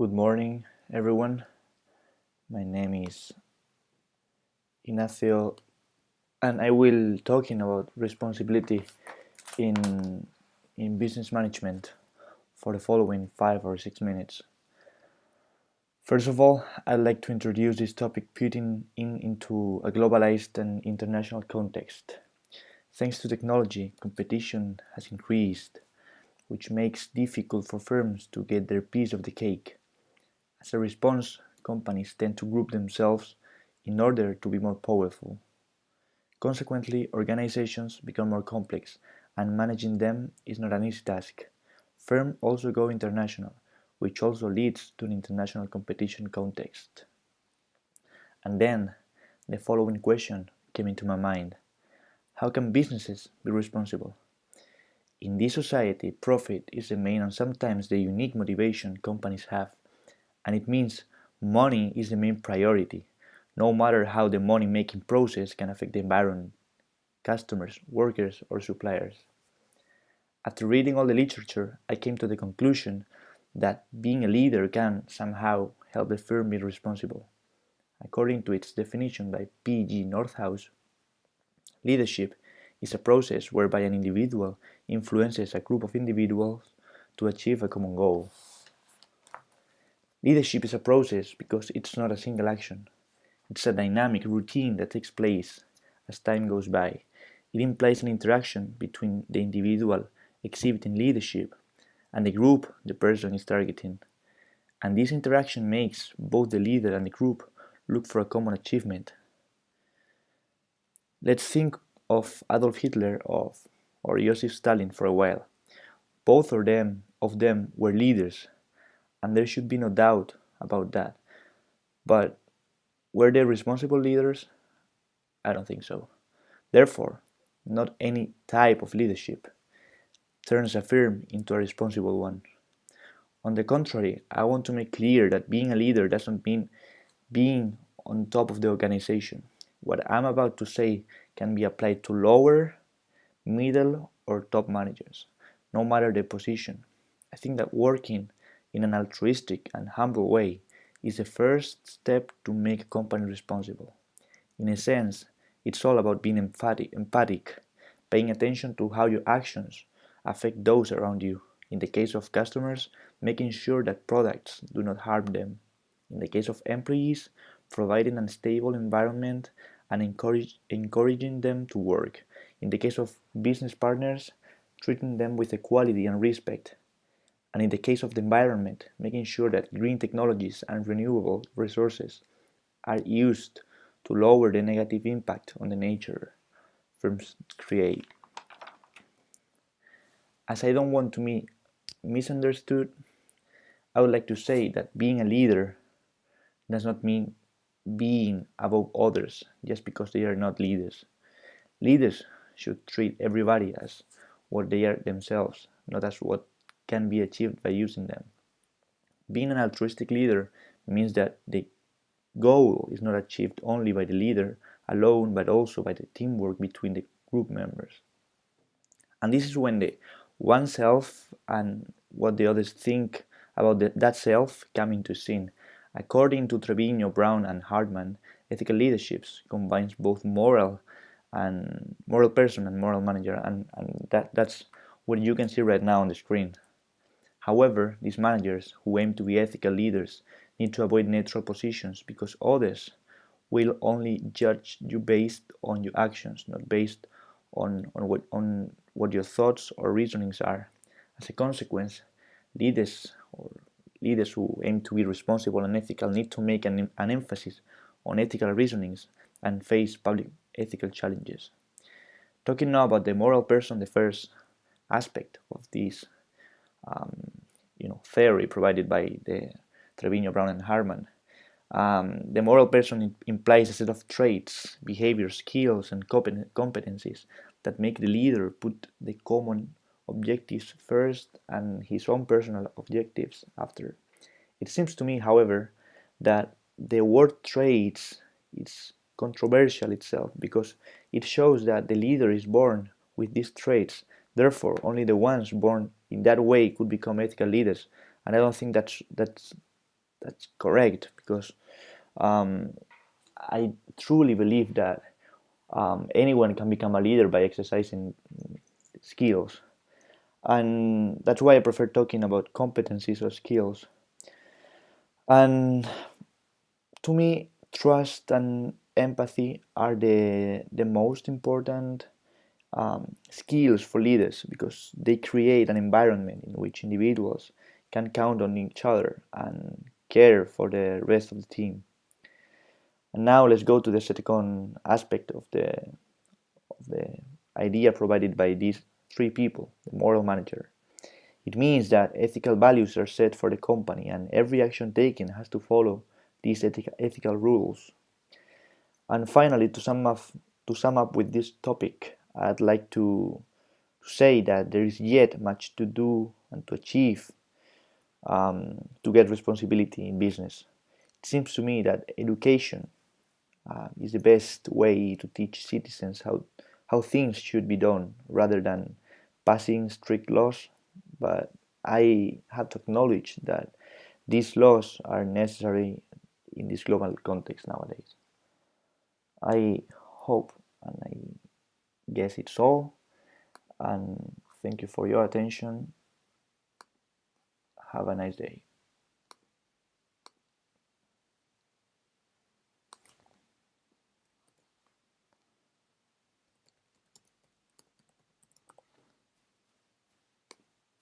Good morning, everyone. My name is Ignacio, and I will talking about responsibility in business management for the following 5 or 6 minutes. First of all, I'd like to introduce this topic putting into a globalized and international context. Thanks to technology, competition has increased, which makes it difficult for firms to get their piece of the cake. As a response, companies tend to group themselves in order to be more powerful. Consequently, organizations become more complex, and managing them is not an easy task. Firms also go international, which also leads to an international competition context. And then, the following question came into my mind. How can businesses be responsible? In this society, profit is the main and sometimes the unique motivation companies have, and it means money is the main priority, no matter how the money-making process can affect the environment, customers, workers, or suppliers. After reading all the literature, I came to the conclusion that being a leader can somehow help the firm be responsible. According to its definition by P.G. Nordhaus, leadership is a process whereby an individual influences a group of individuals to achieve a common goal. Leadership is a process because it's not a single action. It's a dynamic routine that takes place as time goes by. It implies an interaction between the individual exhibiting leadership and the group the person is targeting. And this interaction makes both the leader and the group look for a common achievement. Let's think of Adolf Hitler or Joseph Stalin for a while. Both of them were leaders, and there should be no doubt about that. But were they responsible leaders? I don't think so. Therefore, not any type of leadership turns a firm into a responsible one. On the contrary, I want to make clear that being a leader doesn't mean being on top of the organization. What I'm about to say can be applied to lower, middle, or top managers, no matter the position. I think that working in an altruistic and humble way is the first step to make a company responsible. In a sense, it's all about being empathic, paying attention to how your actions affect those around you. In the case of customers, making sure that products do not harm them. In the case of employees, providing a stable environment and encouraging them to work. In the case of business partners, treating them with equality and respect. And in the case of the environment, making sure that green technologies and renewable resources are used to lower the negative impact on the nature firms create. As I don't want to be misunderstood, I would like to say that being a leader does not mean being above others just because they are not leaders. Leaders should treat everybody as what they are themselves, not as what can be achieved by using them. Being an altruistic leader means that the goal is not achieved only by the leader alone, but also by the teamwork between the group members. And this is when the one self and what the others think about that self come into scene. According to Trevino, Brown, and Hartman, ethical leadership combines both moral person and moral manager, and that's what you can see right now on the screen. However, these managers who aim to be ethical leaders need to avoid neutral positions because others will only judge you based on your actions, not based on what your thoughts or reasonings are. As a consequence, leaders who aim to be responsible and ethical need to make an emphasis on ethical reasonings and face public ethical challenges. Talking now about the moral person, the first aspect of this theory provided by the Trevino, Brown, and Hartman. The moral person implies a set of traits, behaviors, skills, and competencies that make the leader put the common objectives first and his own personal objectives after. It seems to me, however, that the word traits is controversial itself because it shows that the leader is born with these traits. Therefore, only the ones born in that way could become ethical leaders, and I don't think that's correct, because um, I truly believe that anyone can become a leader by exercising skills, and that's why I prefer talking about competencies or skills. And to me, trust and empathy are the most important skills for leaders, because they create an environment in which individuals can count on each other and care for the rest of the team. And now let's go to the second aspect of the idea provided by these three people, the moral manager. It means that ethical values are set for the company, and every action taken has to follow these ethical rules. And finally, to sum up with this topic, I'd like to say that there is yet much to do and to achieve to get responsibility in business. It seems to me that education is the best way to teach citizens how things should be done, rather than passing strict laws. But I have to acknowledge that these laws are necessary in this global context nowadays. I hope and I guess it's all. And thank you for your attention. Have a nice day.